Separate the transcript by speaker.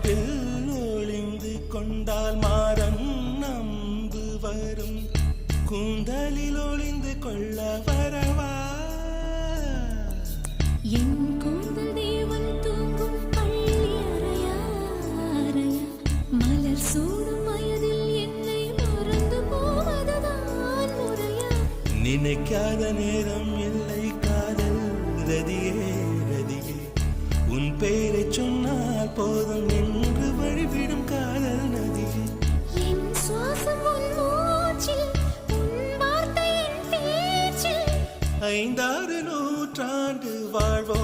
Speaker 1: காதில் ஒளிந்து கொண்டால் மாறன் நம்பு வரும் கூந்தலில் ஒளிந்து கொள்ள வரவா
Speaker 2: என் கூந்தல் தேவன் தூங்கும் பள்ளி அறையா அறையா மலர் சூடும் வயதில் என்னை மறந்து போவதுதான் முறையா
Speaker 1: நினைக்காத நேரம் இல்லை காதல் ரதியே ரதியே உன் பெயரை சொன்னால் போதும் என்று வழிவிடும் காதல் நதியே
Speaker 2: என் சுவாசம் உன் மூச்சில் உன் வார்த்தை என் பேச்சில்
Speaker 1: 5-6 நூற்றாண்டு வாழ்வோம்